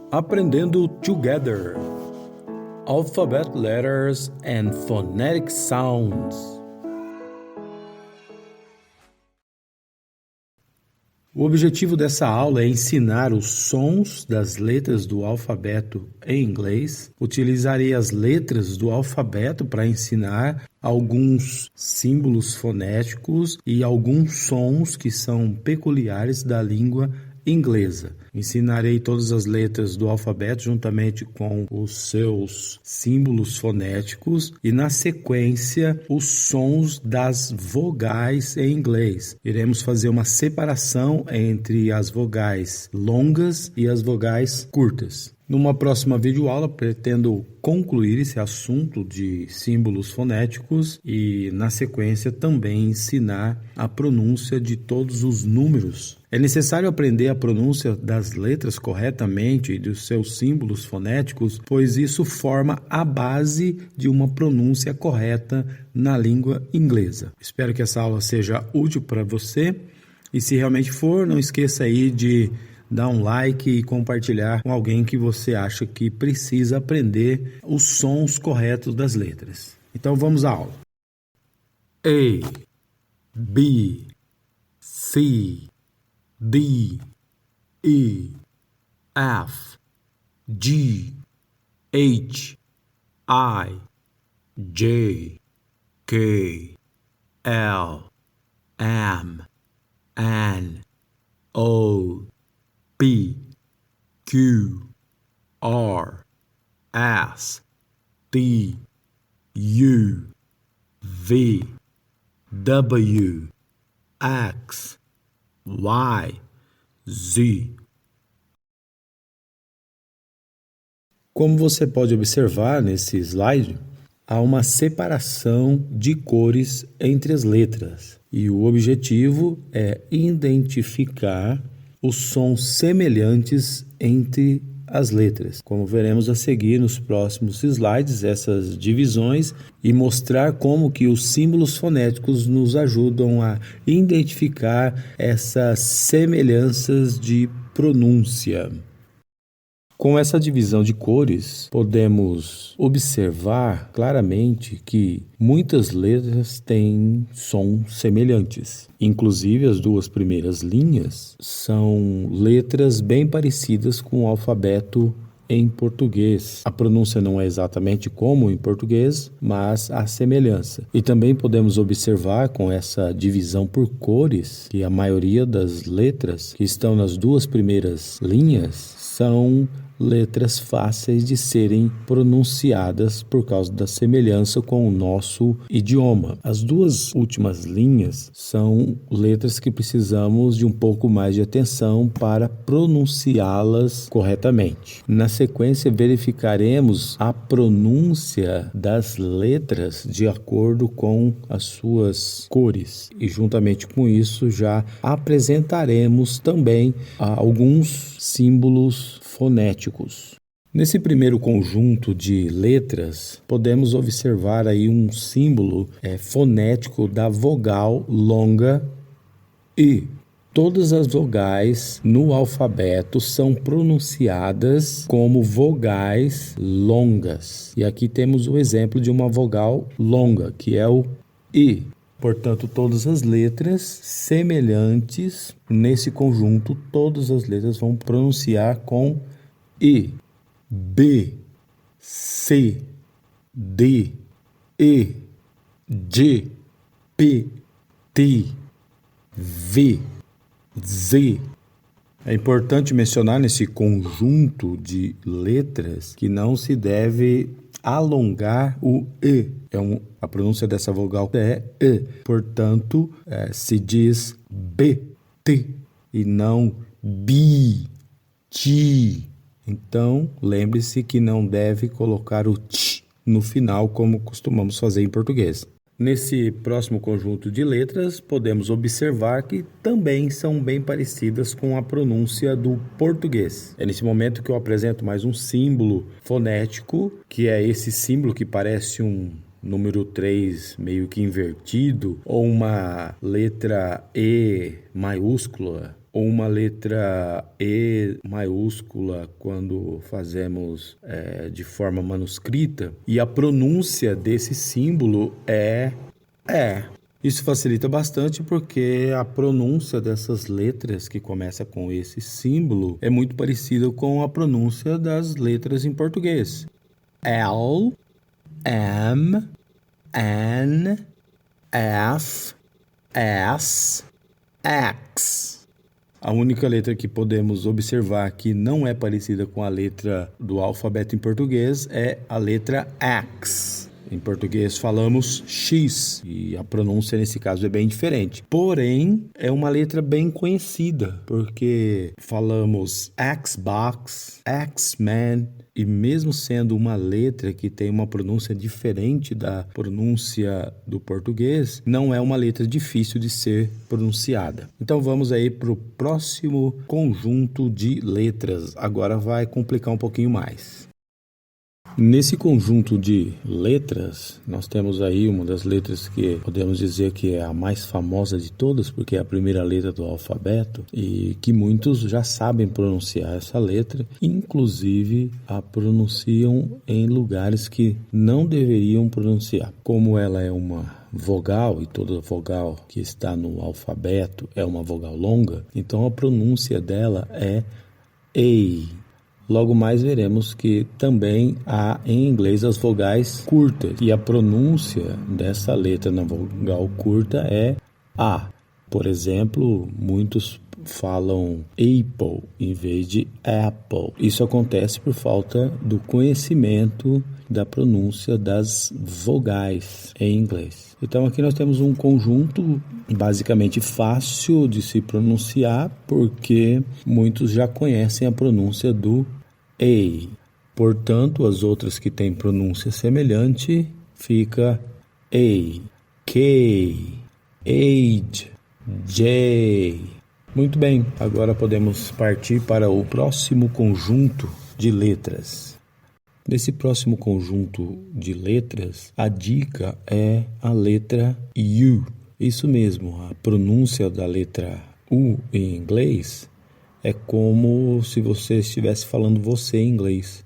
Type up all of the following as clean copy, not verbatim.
Aprendendo Together. Alphabet Letters and Phonetic Sounds. O objetivo dessa aula é ensinar os sons das letras do alfabeto em inglês. Utilizarei as letras do alfabeto para ensinar alguns símbolos fonéticos e alguns sons que são peculiares da língua inglesa. Ensinarei todas as letras do alfabeto juntamente com os seus símbolos fonéticos e, na sequência, os sons das vogais em inglês. Iremos fazer uma separação entre as vogais longas e as vogais curtas. Numa próxima videoaula, pretendo concluir esse assunto de símbolos fonéticos e, na sequência, também ensinar a pronúncia de todos os números. É necessário aprender a pronúncia das letras corretamente e dos seus símbolos fonéticos, pois isso forma a base de uma pronúncia correta na língua inglesa. Espero que essa aula seja útil para você e, se realmente for, não esqueça aí de dar um like e compartilhar com alguém que você acha que precisa aprender os sons corretos das letras. Então vamos à aula. A, B, C, D, E, F, G, H, I, J, K, L, M, N, O, P, Q, R, S, T, U, V, W, X, Y, Z. Como você pode observar nesse slide, há uma separação de cores entre as letras e o objetivo é identificar os sons semelhantes entre as letras. Como veremos a seguir nos próximos slides, essas divisões e mostrar como que os símbolos fonéticos nos ajudam a identificar essas semelhanças de pronúncia. Com essa divisão de cores, podemos observar claramente que muitas letras têm sons semelhantes. Inclusive, as duas primeiras linhas são letras bem parecidas com o alfabeto em português. A pronúncia não é exatamente como em português, mas há semelhança. E também podemos observar com essa divisão por cores que a maioria das letras que estão nas duas primeiras linhas são letras fáceis de serem pronunciadas por causa da semelhança com o nosso idioma. As duas últimas linhas são letras que precisamos de um pouco mais de atenção para pronunciá-las corretamente. Na sequência, verificaremos a pronúncia das letras de acordo com as suas cores e, juntamente com isso, já apresentaremos também alguns símbolos fonéticos. Nesse primeiro conjunto de letras, podemos observar aí um símbolo fonético da vogal longa I. Todas as vogais no alfabeto são pronunciadas como vogais longas. E aqui temos o exemplo de uma vogal longa, que é o I. Portanto, todas as letras semelhantes nesse conjunto, todas as letras vão pronunciar com I. B, C, D, E, G, P, T, V, Z. É importante mencionar nesse conjunto de letras que não se deve alongar o E. A pronúncia dessa vogal é E. Portanto, se diz B, T e não bi, ti. Então, lembre-se que não deve colocar o t no final, como costumamos fazer em português. Nesse próximo conjunto de letras, podemos observar que também são bem parecidas com a pronúncia do português. É nesse momento que eu apresento mais um símbolo fonético, que é esse símbolo que parece um número 3 meio que invertido, ou uma letra E maiúscula, ou uma letra E maiúscula quando fazemos de forma manuscrita, e a pronúncia desse símbolo é E. Isso facilita bastante porque a pronúncia dessas letras que começa com esse símbolo é muito parecida com a pronúncia das letras em português. L, M, N, F, S, X. A única letra que podemos observar que não é parecida com a letra do alfabeto em português é a letra X. Em português falamos X e a pronúncia nesse caso é bem diferente. Porém, é uma letra bem conhecida, porque falamos Xbox, X-Men, e mesmo sendo uma letra que tem uma pronúncia diferente da pronúncia do português, não é uma letra difícil de ser pronunciada. Então vamos aí para o próximo conjunto de letras. Agora vai complicar um pouquinho mais. Nesse conjunto de letras, nós temos aí uma das letras que podemos dizer que é a mais famosa de todas, porque é a primeira letra do alfabeto e que muitos já sabem pronunciar essa letra, inclusive a pronunciam em lugares que não deveriam pronunciar. Como ela é uma vogal e toda vogal que está no alfabeto é uma vogal longa, então a pronúncia dela é A. Logo mais veremos que também há em inglês as vogais curtas e a pronúncia dessa letra na vogal curta é A. Por exemplo, muitos falam Apple em vez de Apple. Isso acontece por falta do conhecimento da pronúncia das vogais em inglês. Então aqui nós temos um conjunto basicamente fácil de se pronunciar porque muitos já conhecem a pronúncia do A. Portanto, as outras que têm pronúncia semelhante fica A, K, Age, J. Muito bem, agora podemos partir para o próximo conjunto de letras. Nesse próximo conjunto de letras, a dica é a letra U. Isso mesmo, a pronúncia da letra U em inglês é como se você estivesse falando você em inglês.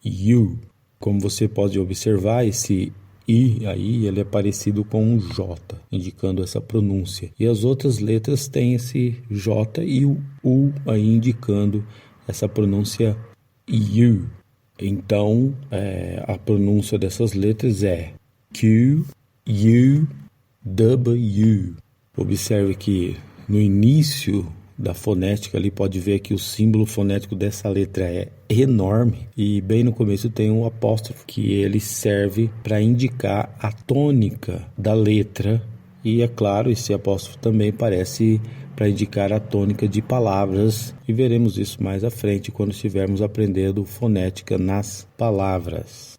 You. Como você pode observar, esse I aí ele é parecido com um J, indicando essa pronúncia. E as outras letras têm esse J e o U aí indicando essa pronúncia U. Então, a pronúncia dessas letras é Q, U, W. Observe que no início da fonética ali pode ver que o símbolo fonético dessa letra é enorme e bem no começo tem um apóstrofo que ele serve para indicar a tônica da letra e é claro, esse apóstrofo também parece para indicar a tônica de palavras e veremos isso mais à frente quando estivermos aprendendo fonética nas palavras.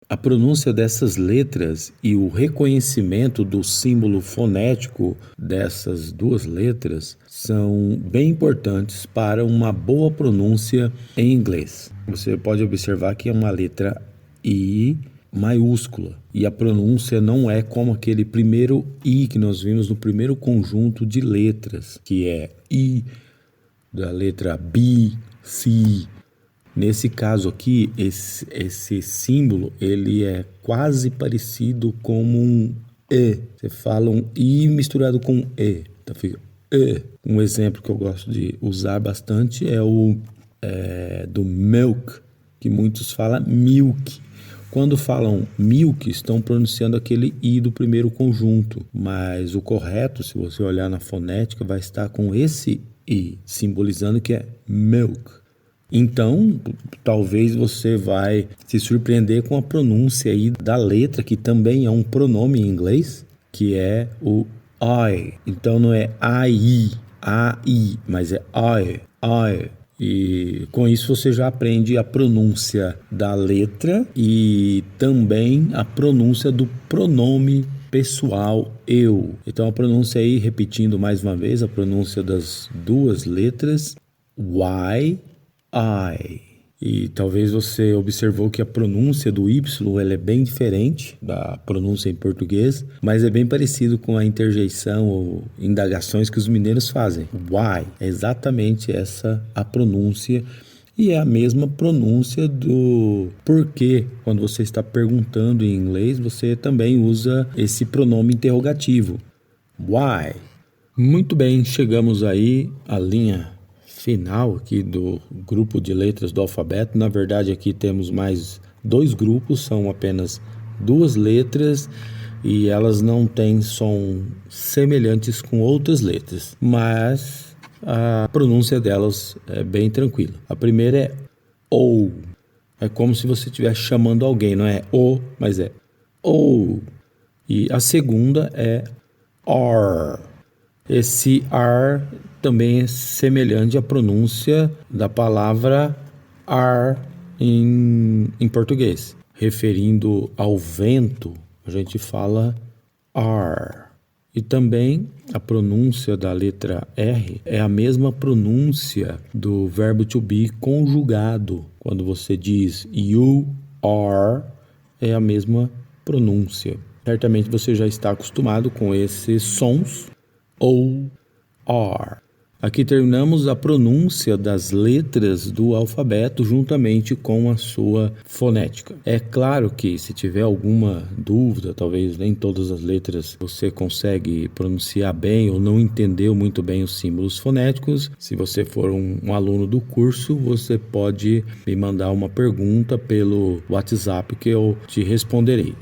A pronúncia dessas letras e o reconhecimento do símbolo fonético dessas duas letras são bem importantes para uma boa pronúncia em inglês. Você pode observar que é uma letra I maiúscula e a pronúncia não é como aquele primeiro I que nós vimos no primeiro conjunto de letras, que é I da letra B, C. Nesse caso aqui, esse símbolo ele é quase parecido como um E. Você fala um I misturado com E. Então fica E. Um exemplo que eu gosto de usar bastante é o do milk, que muitos falam milk. Quando falam milk, estão pronunciando aquele I do primeiro conjunto, mas o correto, se você olhar na fonética, vai estar com esse I, simbolizando que é milk. Então, talvez você vai se surpreender com a pronúncia aí da letra, que também é um pronome em inglês, que é o I. Então não é AI, mas é I. E com isso você já aprende a pronúncia da letra e também a pronúncia do pronome pessoal eu. Então a pronúncia aí, repetindo mais uma vez, a pronúncia das duas letras Y, I. E talvez você observou que a pronúncia do Y ela é bem diferente da pronúncia em português, mas é bem parecido com a interjeição ou indagações que os mineiros fazem. Why? É exatamente essa a pronúncia e é a mesma pronúncia do porquê. Quando você está perguntando em inglês, você também usa esse pronome interrogativo. Why? Muito bem, chegamos aí à linha final aqui do grupo de letras do alfabeto. Na verdade, aqui temos mais 2 grupos, são apenas 2 letras e elas não têm som semelhantes com outras letras, mas a pronúncia delas é bem tranquila. A primeira é O. É como se você estivesse chamando alguém, não é O, mas é O. E a segunda é R. Esse R também é semelhante à pronúncia da palavra ar em português. Referindo ao vento, a gente fala ar. E também a pronúncia da letra R é a mesma pronúncia do verbo to be conjugado. Quando você diz you are, é a mesma pronúncia. Certamente você já está acostumado com esses sons. O, R. Aqui terminamos a pronúncia das letras do alfabeto juntamente com a sua fonética. É claro que se tiver alguma dúvida, talvez nem todas as letras você consegue pronunciar bem ou não entendeu muito bem os símbolos fonéticos. Se você for um aluno do curso, você pode me mandar uma pergunta pelo WhatsApp que eu te responderei.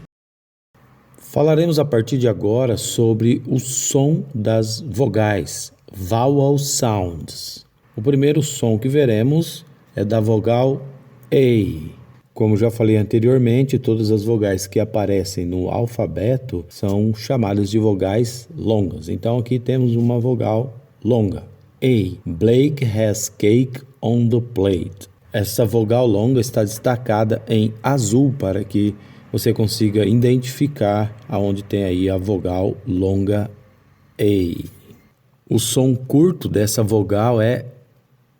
Falaremos a partir de agora sobre o som das vogais, vowel sounds. O primeiro som que veremos é da vogal A. Como já falei anteriormente, todas as vogais que aparecem no alfabeto são chamadas de vogais longas. Então aqui temos uma vogal longa. A. Blake has cake on the plate. Essa vogal longa está destacada em azul para que você consiga identificar aonde tem aí a vogal longa A. O som curto dessa vogal é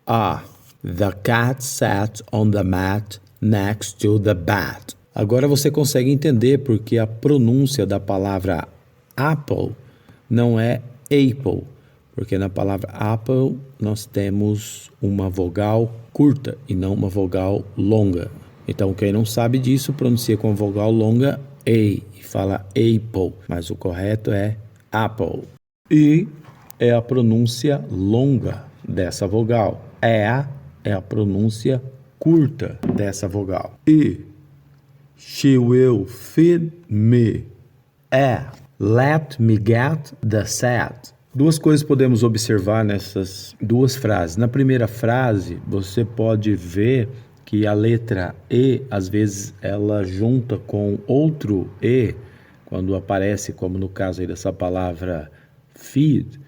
A. The cat sat on the mat next to the bat. Agora você consegue entender porque a pronúncia da palavra apple não é apple, porque na palavra apple nós temos uma vogal curta e não uma vogal longa. Então, quem não sabe disso, pronuncia com a vogal longa A e fala apple, mas o correto é apple. E é a pronúncia longa dessa vogal. É a pronúncia curta dessa vogal. E she will feed me. Let me get the set. Duas coisas podemos observar nessas duas frases. Na primeira frase, você pode ver que a letra E, às vezes, ela junta com outro E, quando aparece, como no caso aí dessa palavra feed,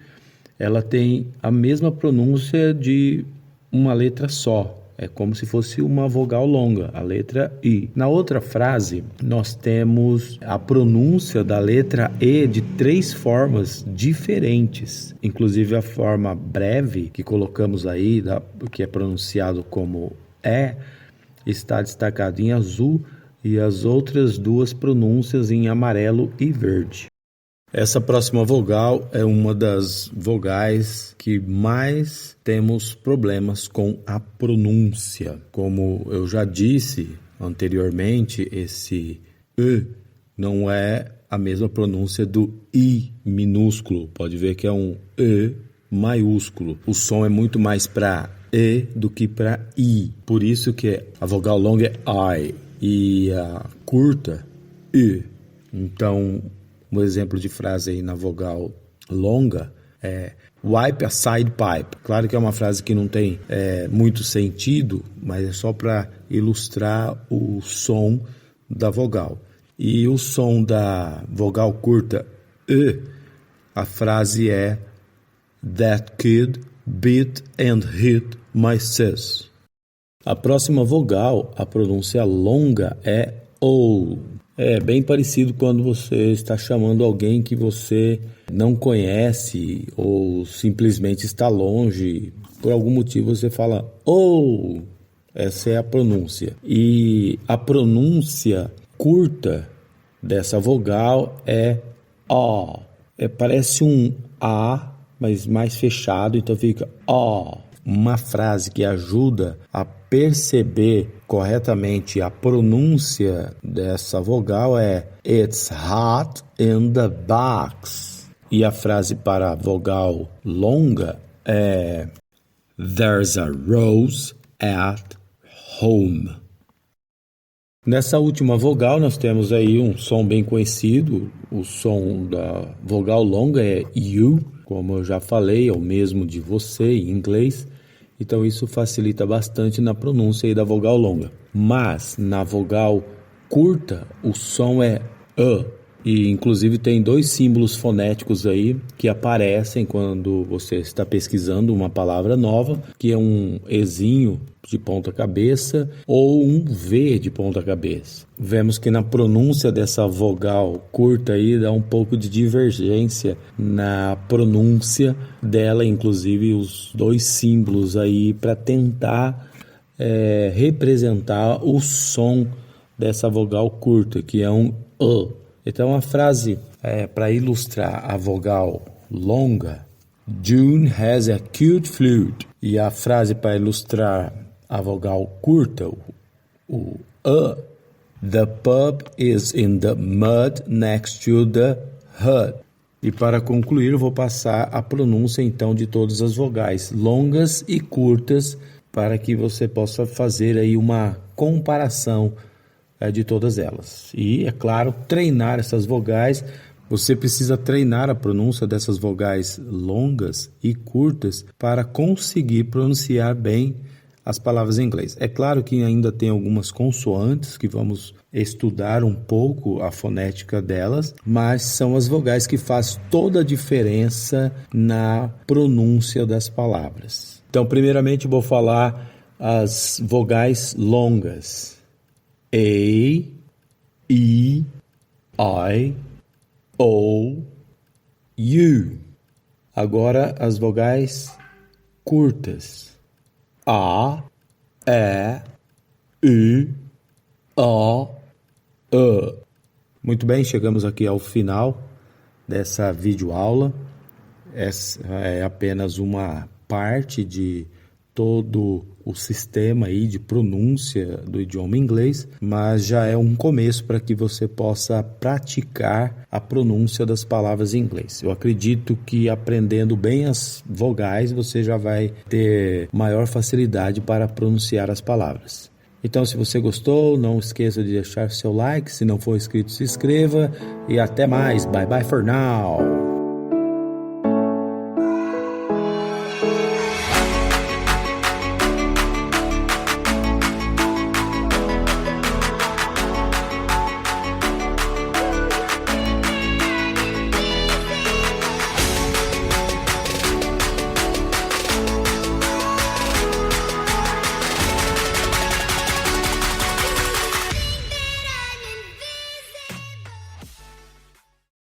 ela tem a mesma pronúncia de uma letra só. É como se fosse uma vogal longa, a letra I. Na outra frase, nós temos a pronúncia da letra E de 3 formas diferentes. Inclusive a forma breve, que colocamos aí, que é pronunciado como está destacado em azul e as outras 2 pronúncias em amarelo e verde. Essa próxima vogal é uma das vogais que mais temos problemas com a pronúncia. Como eu já disse anteriormente, esse E não é a mesma pronúncia do I minúsculo. Pode ver que é um E maiúsculo. O som é muito mais para E do que para I. Por isso que a vogal longa é I e a curta I. Então, um exemplo de frase aí na vogal longa é wipe a side pipe. Claro que é uma frase que não tem muito sentido, mas é só para ilustrar o som da vogal. E o som da vogal curta E, a frase é that kid beat and hit my sis. A próxima vogal, a pronúncia longa é O. É bem parecido quando você está chamando alguém que você não conhece ou simplesmente está longe. Por algum motivo você fala O. Essa é a pronúncia. E a pronúncia curta dessa vogal é ó. Parece um A, mas mais fechado, então fica ó. Uma frase que ajuda a perceber corretamente a pronúncia dessa vogal é It's hot in the box. E a frase para a vogal longa é There's a rose at home. Nessa última vogal nós temos aí um som bem conhecido. O som da vogal longa é you, como eu já falei, é o mesmo de você em inglês. Então isso facilita bastante na pronúncia aí da vogal longa. Mas na vogal curta o som é E inclusive tem 2 símbolos fonéticos aí que aparecem quando você está pesquisando uma palavra nova, que é um Ezinho de ponta cabeça ou um V de ponta cabeça. Vemos que na pronúncia dessa vogal curta aí dá um pouco de divergência na pronúncia dela, inclusive os 2 símbolos aí para tentar representar o som dessa vogal curta, que é um Então a frase para ilustrar a vogal longa, June has a cute flute. E a frase para ilustrar a vogal curta, o the pub is in the mud next to the hut. E para concluir, eu vou passar a pronúncia então de todas as vogais, longas e curtas, para que você possa fazer aí uma comparação de todas elas. E, é claro, treinar essas vogais. Você precisa treinar a pronúncia dessas vogais longas e curtas para conseguir pronunciar bem as palavras em inglês. É claro que ainda tem algumas consoantes que vamos estudar um pouco a fonética delas, mas são as vogais que fazem toda a diferença na pronúncia das palavras. Então, primeiramente, vou falar as vogais longas. A, E, I, O, U. Agora as vogais curtas. A, E, I, O, E. Muito bem, chegamos aqui ao final dessa videoaula. Essa é apenas uma parte de todo o sistema aí de pronúncia do idioma inglês, mas já é um começo para que você possa praticar a pronúncia das palavras em inglês. Eu acredito que aprendendo bem as vogais, você já vai ter maior facilidade para pronunciar as palavras. Então, se você gostou, não esqueça de deixar seu like. Se não for inscrito, se inscreva. E até mais. Bye bye for now.